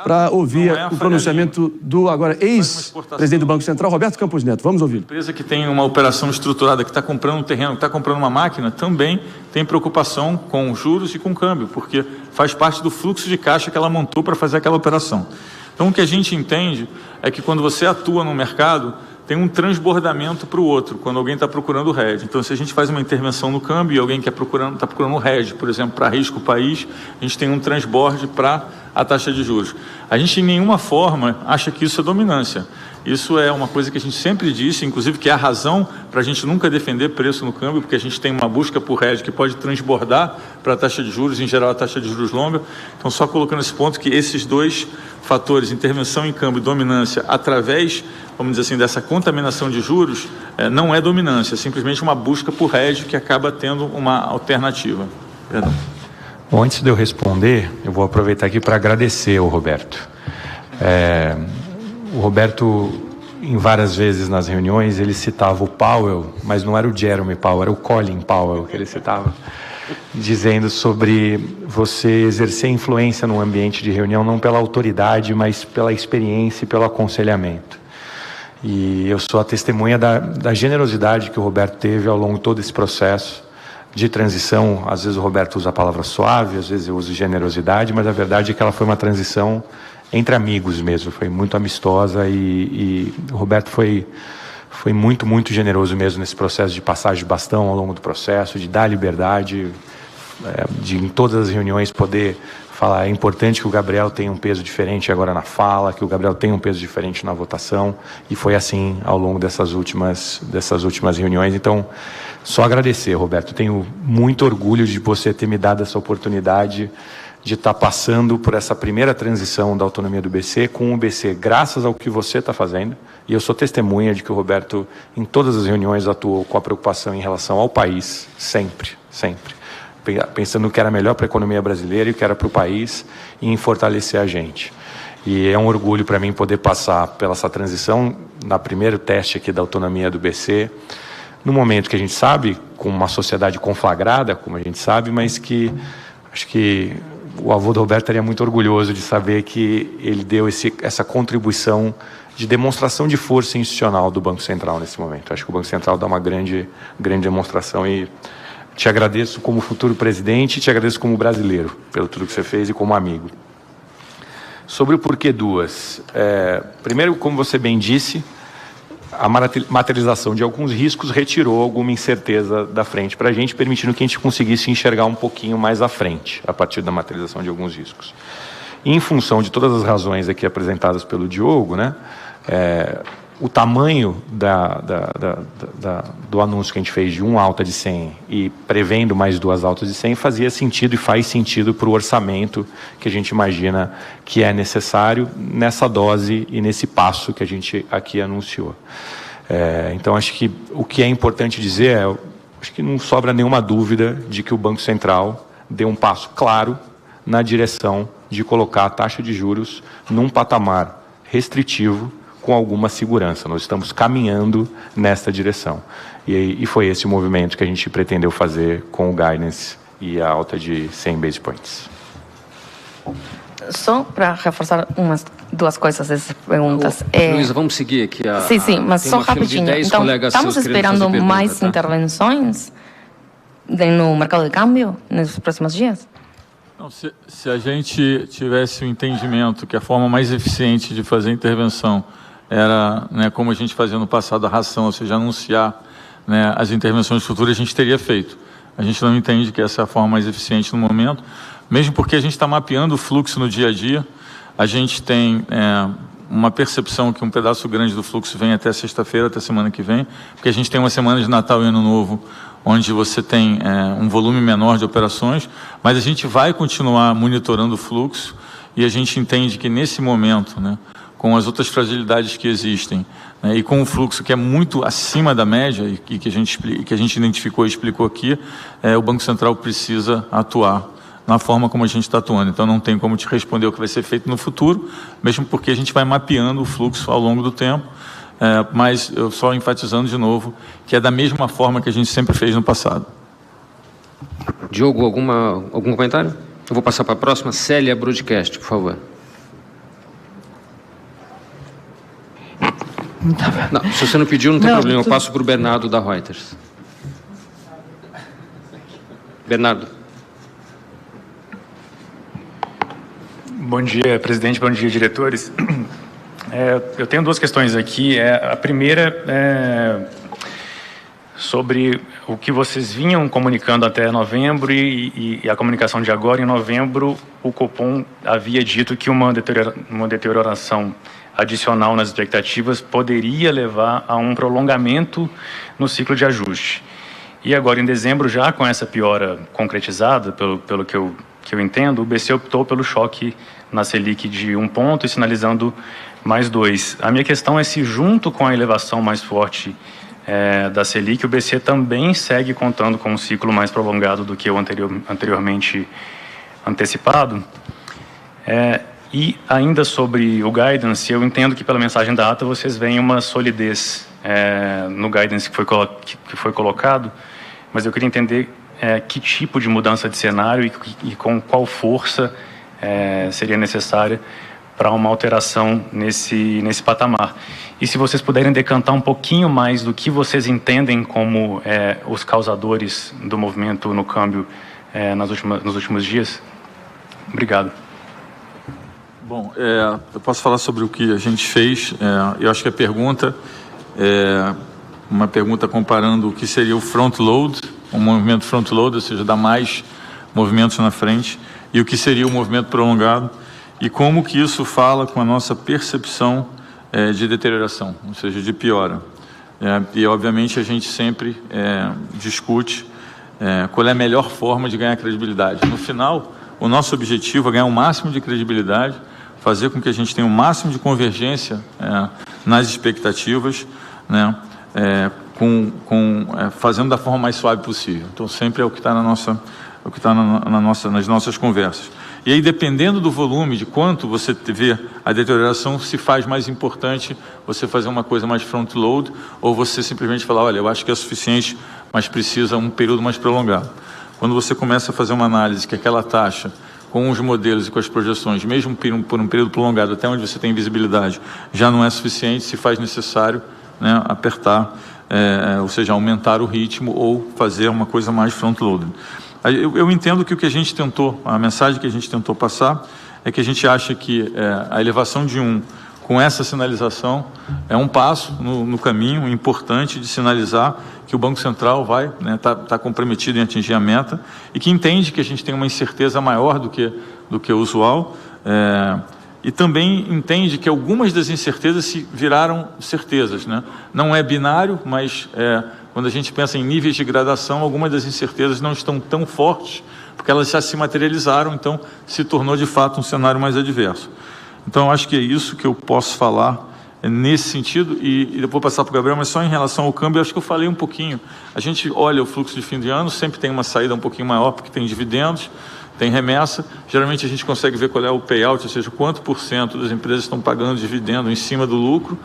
para ouvir o pronunciamento do agora ex-presidente do Banco Central, Roberto Campos Neto. Vamos ouvir. Empresa que tem uma operação estruturada, que está comprando um terreno, que está comprando uma máquina, também tem preocupação com juros e com câmbio, porque faz parte do fluxo de caixa que ela montou para fazer aquela operação. Então, o que a gente entende é que quando você atua no mercado, tem um transbordamento para o outro, quando alguém está procurando o hedge. Então, se a gente faz uma intervenção no câmbio e alguém está procurando o hedge, por exemplo, para risco país, a gente tem um transborde para a taxa de juros. A gente, em nenhuma forma, acha que isso é dominância. Isso é uma coisa que a gente sempre disse, inclusive que é a razão para a gente nunca defender preço no câmbio, porque a gente tem uma busca por hedge que pode transbordar para a taxa de juros, em geral a taxa de juros longa. Então, só colocando esse ponto que esses dois fatores, intervenção em câmbio e dominância, através, vamos dizer assim, dessa contaminação de juros, não é dominância, é simplesmente uma busca por hedge que acaba tendo uma alternativa. Perdão. Bom, antes de eu responder, eu vou aproveitar aqui para agradecer ao Roberto. O Roberto, em várias vezes nas reuniões, ele citava o Powell, mas não era o Jerome Powell, era o Colin Powell que ele citava, dizendo sobre você exercer influência no ambiente de reunião, não pela autoridade, mas pela experiência e pelo aconselhamento. E eu sou a testemunha da generosidade que o Roberto teve ao longo de todo esse processo de transição. Às vezes o Roberto usa a palavra suave, às vezes eu uso generosidade, mas a verdade é que ela foi uma transição entre amigos mesmo, foi muito amistosa e o Roberto foi muito, muito generoso mesmo nesse processo de passagem de bastão ao longo do processo, de dar liberdade, de em todas as reuniões poder falar. É importante que o Gabriel tenha um peso diferente agora na fala, que o Gabriel tenha um peso diferente na votação, e foi assim ao longo dessas últimas reuniões. Então, só agradecer, Roberto. Tenho muito orgulho de você ter me dado essa oportunidade de estar passando por essa primeira transição da autonomia do BC com o BC, graças ao que você está fazendo. E eu sou testemunha de que o Roberto, em todas as reuniões, atuou com a preocupação em relação ao país, sempre, sempre. Pensando no que era melhor para a economia brasileira e o que era para o país e em fortalecer a gente. E é um orgulho para mim poder passar pela essa transição, na primeiro teste aqui da autonomia do BC, no momento que a gente sabe, com uma sociedade conflagrada, como a gente sabe, mas que acho que o avô do Roberto estaria muito orgulhoso de saber que ele deu essa contribuição de demonstração de força institucional do Banco Central nesse momento. Acho que o Banco Central dá uma grande demonstração e te agradeço como futuro presidente e te agradeço como brasileiro pelo tudo que você fez e como amigo. Sobre o porquê duas. Primeiro, como você bem disse, a materialização de alguns riscos retirou alguma incerteza da frente para a gente, permitindo que a gente conseguisse enxergar um pouquinho mais à frente, a partir da materialização de alguns riscos. E em função de todas as razões aqui apresentadas pelo Diogo, né, o tamanho do anúncio que a gente fez de uma alta de 100 e prevendo mais duas altas de 100 fazia sentido e faz sentido para o orçamento que a gente imagina que é necessário nessa dose e nesse passo que a gente aqui anunciou. Então, acho que o que é importante dizer acho que não sobra nenhuma dúvida de que o Banco Central deu um passo claro na direção de colocar a taxa de juros num patamar restritivo com alguma segurança. Nós estamos caminhando nesta direção. E foi esse o movimento que a gente pretendeu fazer com o guidance e a alta de 100 base points. Só para reforçar duas coisas dessas perguntas. Luísa, vamos seguir aqui. Sim, mas só rapidinho. Então, estamos esperando mais intervenções no mercado de câmbio nos próximos dias? Não, se a gente tivesse o entendimento que a forma mais eficiente de fazer a intervenção era, né, como a gente fazia no passado, a ração, ou seja, anunciar, né, as intervenções futuras, a gente teria feito. A gente não entende que essa é a forma mais eficiente no momento, mesmo porque a gente está mapeando o fluxo no dia a dia. A gente tem uma percepção que um pedaço grande do fluxo vem até sexta-feira, até semana que vem, porque a gente tem uma semana de Natal e Ano Novo, onde você tem um volume menor de operações, mas a gente vai continuar monitorando o fluxo e a gente entende que nesse momento, né, com as outras fragilidades que existem, né, e com o fluxo que é muito acima da média e que a gente identificou e explicou aqui, o Banco Central precisa atuar na forma como a gente está atuando. Então não tem como te responder o que vai ser feito no futuro, mesmo porque a gente vai mapeando o fluxo ao longo do tempo, mas eu só enfatizando de novo que é da mesma forma que a gente sempre fez no passado. Diogo, algum comentário? Eu vou passar para a próxima. Célia Broadcast, por favor. Não, se você não pediu, não tem problema. Eu passo para o Bernardo da Reuters. Bernardo. Bom dia, presidente. Bom dia, diretores. Eu tenho duas questões aqui. A primeira é sobre o que vocês vinham comunicando até novembro e a comunicação de agora. Em novembro, o Copom havia dito que uma deterioração adicional nas expectativas poderia levar a um prolongamento no ciclo de ajuste. E agora, em dezembro, já com essa piora concretizada, pelo que eu entendo, o BC optou pelo choque na Selic de 1 ponto e sinalizando mais 2. A minha questão é se, junto com a elevação mais forte da Selic, o BC também segue contando com um ciclo mais prolongado do que o anteriormente antecipado. E ainda sobre o guidance, eu entendo que pela mensagem da ata vocês veem uma solidez no guidance que foi colocado, mas eu queria entender que tipo de mudança de cenário e com qual força seria necessária para uma alteração nesse patamar. E se vocês puderem decantar um pouquinho mais do que vocês entendem como os causadores do movimento no câmbio nos últimos dias. Obrigado. Bom, eu posso falar sobre o que a gente fez. Eu acho que a pergunta é uma pergunta comparando o que seria o front-load, um movimento front-load, ou seja, dar mais movimentos na frente, e o que seria o movimento prolongado, e como que isso fala com a nossa percepção de deterioração, ou seja, de piora. E, obviamente, a gente sempre discute qual é a melhor forma de ganhar credibilidade. No final, o nosso objetivo é ganhar o máximo de credibilidade, fazer com que a gente tenha o máximo de convergência nas expectativas, né, fazendo da forma mais suave possível. Então, sempre é o que está nas nossas conversas. E aí, dependendo do volume, de quanto você vê a deterioração, se faz mais importante você fazer uma coisa mais front-load ou você simplesmente falar, olha, eu acho que é suficiente, mas precisa um período mais prolongado. Quando você começa a fazer uma análise que aquela taxa, com os modelos e com as projeções, mesmo por um período prolongado, até onde você tem visibilidade, já não é suficiente, se faz necessário, né, apertar, ou seja, aumentar o ritmo ou fazer uma coisa mais front-loaded. Eu entendo que o que a gente tentou, a mensagem que a gente tentou passar é que a gente acha que a elevação de 1 com essa sinalização é um passo no caminho importante de sinalizar que o Banco Central vai tá comprometido em atingir a meta e que entende que a gente tem uma incerteza maior do que o usual e também entende que algumas das incertezas se viraram certezas, né? Não é binário, mas quando a gente pensa em níveis de gradação, algumas das incertezas não estão tão fortes, porque elas já se materializaram, então se tornou de fato um cenário mais adverso. Então, eu acho que é isso que eu posso falar nesse sentido, e depois passar para o Gabriel, mas só em relação ao câmbio, eu acho que eu falei um pouquinho. A gente olha o fluxo de fim de ano, sempre tem uma saída um pouquinho maior, porque tem dividendos, tem remessa. Geralmente a gente consegue ver qual é o payout, ou seja, quanto por cento das empresas estão pagando dividendo em cima do lucro.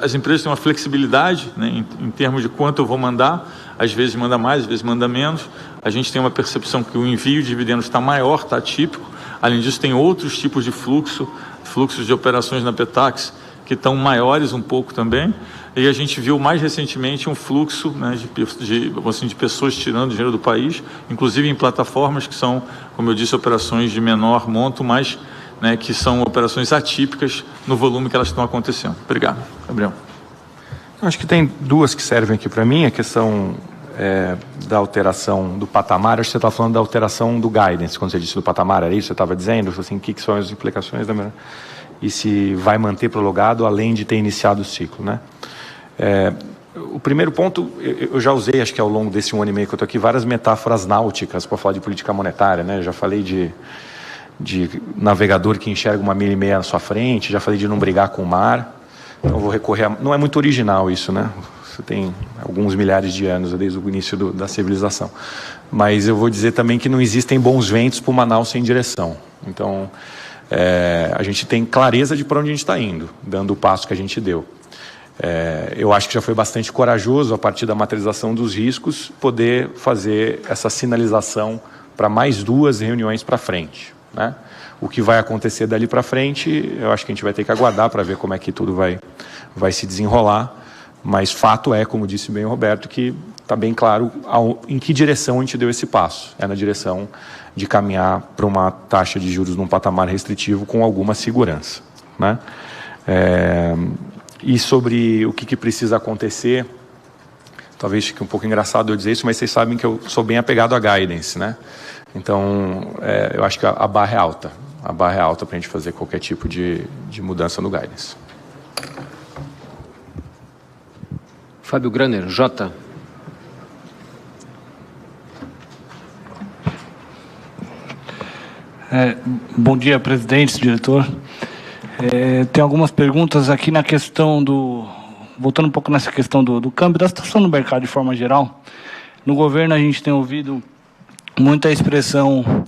As empresas têm uma flexibilidade, né, em termos de quanto eu vou mandar, às vezes manda mais, às vezes manda menos. A gente tem uma percepção que o envio de dividendos está maior, está atípico. Além disso, tem outros tipos de fluxos de operações na Petax que estão maiores um pouco também. E a gente viu mais recentemente um fluxo, né, de pessoas tirando dinheiro do país, inclusive em plataformas que são, como eu disse, operações de menor monto, mas, né, que são operações atípicas no volume que elas estão acontecendo. Obrigado. Gabriel. Eu acho que tem duas que servem aqui para mim, a questão da alteração do patamar. Acho que você está falando da alteração do guidance, quando você disse do patamar, era isso que você estava dizendo? Assim, o que são as implicações da... E se vai manter prolongado, além de ter iniciado o ciclo, né? O primeiro ponto, eu já usei, acho que ao longo desse 1 ano e meio que eu estou aqui, várias metáforas náuticas para falar de política monetária, né? Já falei de navegador que enxerga 1,5 milha na sua frente, já falei de não brigar com o mar. Então vou recorrer não é muito original isso, né? Você tem alguns milhares de anos, desde o início da civilização. Mas eu vou dizer também que não existem bons ventos para uma nau sem direção. Então, a gente tem clareza de para onde a gente está indo, dando o passo que a gente deu. Eu acho que já foi bastante corajoso, a partir da materialização dos riscos, poder fazer essa sinalização para mais 2 reuniões para frente, né? O que vai acontecer dali para frente, eu acho que a gente vai ter que aguardar para ver como é que tudo vai se desenrolar, mas fato é, como disse bem o Roberto, que está bem claro em que direção a gente deu esse passo. É na direção de caminhar para uma taxa de juros num patamar restritivo com alguma segurança, né? E sobre o que precisa acontecer, talvez fique um pouco engraçado eu dizer isso, mas vocês sabem que eu sou bem apegado à guidance, né? Então, eu acho que a barra é alta. A barra é alta para a gente fazer qualquer tipo de mudança no guidance. Fábio Graner, Jota. Bom dia, presidente, diretor. Tem algumas perguntas aqui na questão voltando um pouco nessa questão do câmbio, da situação no mercado de forma geral. No governo a gente tem ouvido muita expressão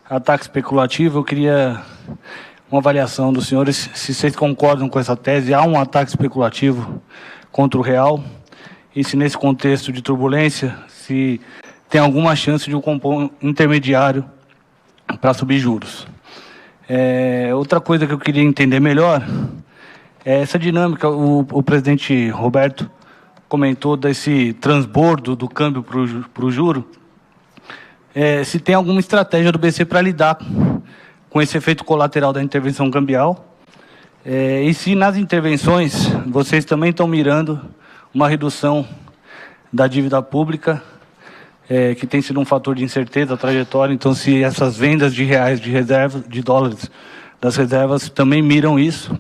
ataque especulativo. Eu queria uma avaliação dos senhores, se vocês concordam com essa tese. Há um ataque especulativo contra o real? E se nesse contexto de turbulência, se tem alguma chance de um componente intermediário para subir juros? Outra coisa que eu queria entender melhor é essa dinâmica. O presidente Roberto comentou desse transbordo do câmbio para o juro. Se tem alguma estratégia do BC para lidar com esse efeito colateral da intervenção cambial, e se nas intervenções vocês também estão mirando uma redução da dívida pública, que tem sido um fator de incerteza, trajetória. Então, se essas vendas de reais de reserva, de dólares das reservas também miram isso.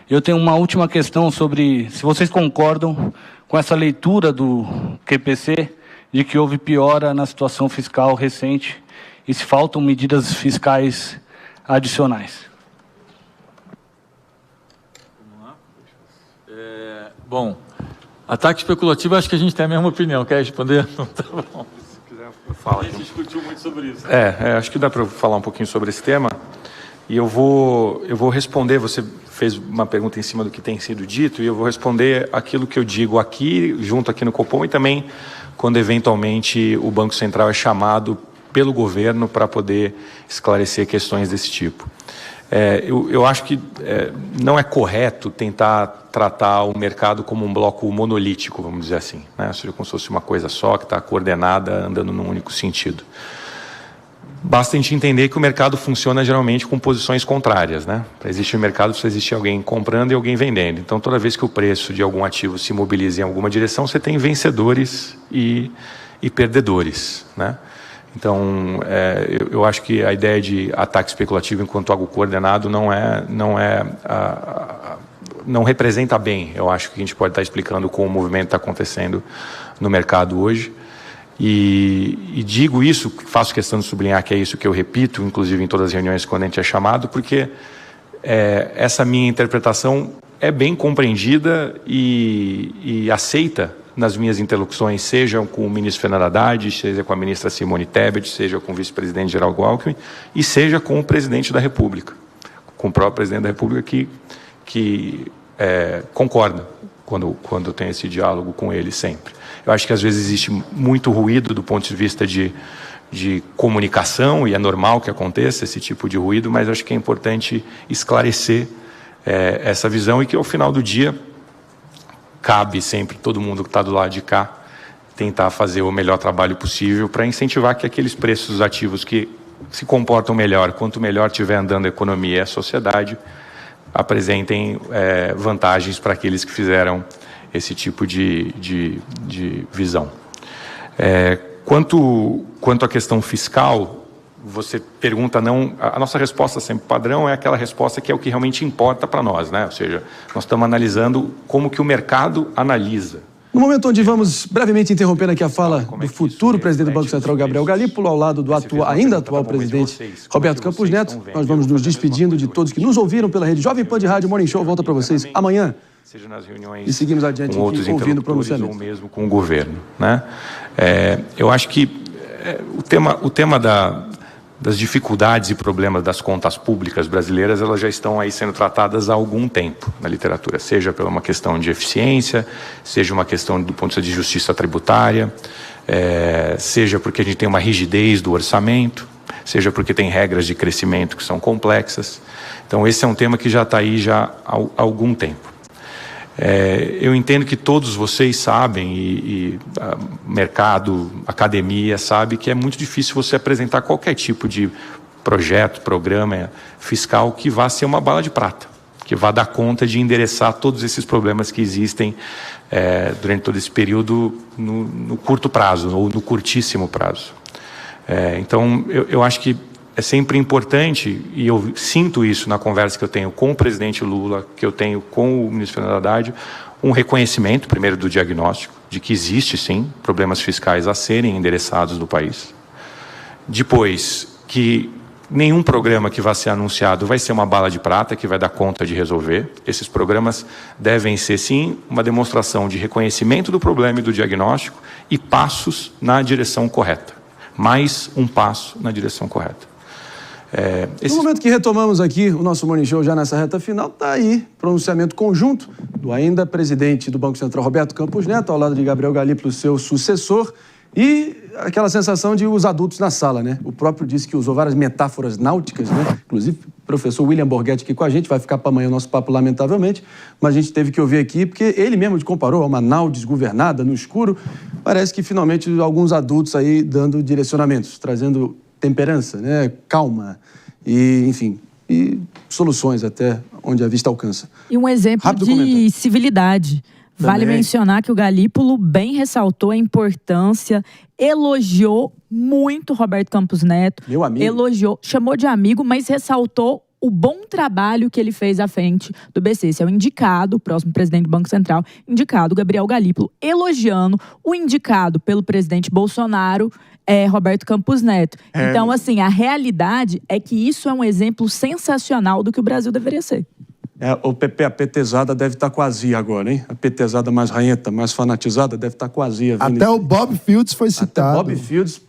Eu tenho uma última questão sobre se vocês concordam com essa leitura do QPC de que houve piora na situação fiscal recente e se faltam medidas fiscais adicionais. Bom, ataque especulativo, acho que a gente tem a mesma opinião. Quer responder? Não, tá bom. Se quiser, eu falo. A gente discutiu muito sobre isso. Acho que dá para falar um pouquinho sobre esse tema. E eu vou responder. Você fez uma pergunta em cima do que tem sido dito, e eu vou responder aquilo que eu digo aqui, junto aqui no Copom, e também quando eventualmente o Banco Central é chamado pelo governo para poder esclarecer questões desse tipo. Eu acho que não é correto tentar tratar o mercado como um bloco monolítico, vamos dizer assim, né? Ou seja, como se fosse uma coisa só, que está coordenada, andando num único sentido. Basta a gente entender que o mercado funciona geralmente com posições contrárias, né? Para existir mercado, precisa existir alguém comprando e alguém vendendo. Então, toda vez que o preço de algum ativo se mobiliza em alguma direção, você tem vencedores e perdedores, né? Então, eu acho que a ideia de ataque especulativo enquanto algo coordenado não representa bem, eu acho, que a gente pode estar explicando como o movimento está acontecendo no mercado hoje. E digo isso, faço questão de sublinhar que é isso que eu repito, inclusive em todas as reuniões quando a gente é chamado, porque essa minha interpretação é bem compreendida e aceita nas minhas interlocuções, seja com o ministro Fernando Haddad, seja com a ministra Simone Tebet, seja com o vice-presidente Geraldo Alckmin, e seja com o presidente da República, com o próprio presidente da República que concorda quando tem esse diálogo com ele sempre. Eu acho que às vezes existe muito ruído do ponto de vista de comunicação, e é normal que aconteça esse tipo de ruído, mas acho que é importante esclarecer essa visão, e que ao final do dia cabe sempre todo mundo que está do lado de cá tentar fazer o melhor trabalho possível para incentivar que aqueles preços ativos que se comportam melhor, quanto melhor estiver andando a economia e a sociedade, apresentem vantagens para aqueles que fizeram esse tipo de visão. Quanto à questão fiscal, você pergunta a nossa resposta sempre padrão é aquela resposta que é o que realmente importa para nós, né? Ou seja, nós estamos analisando como que o mercado analisa. No momento onde vamos brevemente interrompendo aqui a fala do futuro presidente do Banco Central, Gabriel Galípolo, ao lado do ainda atual presidente Roberto Campos Neto, nós vamos nos despedindo de todos que nos ouviram pela rede Jovem Pan de Rádio. Morning Show volta para vocês amanhã. Seja nas reuniões e seguimos adiante com outros ouvindo o interlocutores ou mesmo com o governo, né? Eu acho que o tema das dificuldades e problemas das contas públicas brasileiras, elas já estão aí sendo tratadas há algum tempo na literatura, seja por uma questão de eficiência, seja uma questão do ponto de vista de justiça tributária, seja porque a gente tem uma rigidez do orçamento, seja porque tem regras de crescimento que são complexas. Então, esse é um tema que já está aí já há algum tempo. Eu entendo que todos vocês sabem, mercado, academia, sabe que é muito difícil você apresentar qualquer tipo de projeto, programa fiscal que vá ser uma bala de prata, que vá dar conta de endereçar todos esses problemas que existem durante todo esse período no curto prazo, ou no curtíssimo prazo. Então, eu acho que é sempre importante, e eu sinto isso na conversa que eu tenho com o presidente Lula, que eu tenho com o ministro Fernando Haddad, um reconhecimento, primeiro, do diagnóstico, de que existe, sim, problemas fiscais a serem endereçados no país. Depois, que nenhum programa que vai ser anunciado vai ser uma bala de prata que vai dar conta de resolver. Esses programas devem ser, sim, uma demonstração de reconhecimento do problema e do diagnóstico e passos na direção correta. Mais um passo na direção correta. No momento que retomamos aqui o nosso Morning Show, já nessa reta final, está aí pronunciamento conjunto do ainda presidente do Banco Central, Roberto Campos Neto, ao lado de Gabriel Galípolo, seu sucessor, e aquela sensação de os adultos na sala, né? O próprio disse que usou várias metáforas náuticas, né? Inclusive, o professor William Borghetti aqui com a gente, vai ficar para amanhã o nosso papo, lamentavelmente, mas a gente teve que ouvir aqui, porque ele mesmo comparou a uma nau desgovernada no escuro. Parece que, finalmente, alguns adultos aí dando direcionamentos, trazendo temperança, né? Calma e, enfim, e soluções até onde a vista alcança. E um exemplo Rápido de comentário. Civilidade. Vale mencionar que o Galípolo bem ressaltou a importância, elogiou muito Roberto Campos Neto. Meu amigo. Elogiou, chamou de amigo, mas ressaltou o bom trabalho que ele fez à frente do BC. Esse é o indicado, o próximo presidente do Banco Central, indicado Gabriel Galípolo, elogiando o indicado pelo presidente Bolsonaro, Roberto Campos Neto. Então, assim, a realidade é que isso é um exemplo sensacional do que o Brasil deveria ser. O PP, a petezada deve estar quase agora, hein? A petezada mais raenta, mais fanatizada, deve estar quase. Até o Bob Fields foi citado. Até Bob Fields,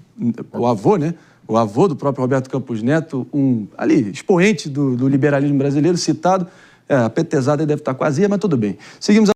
o avô, né? O avô do próprio Roberto Campos Neto, expoente do liberalismo brasileiro, citado. A petezada deve estar quase, mas tudo bem. Seguimos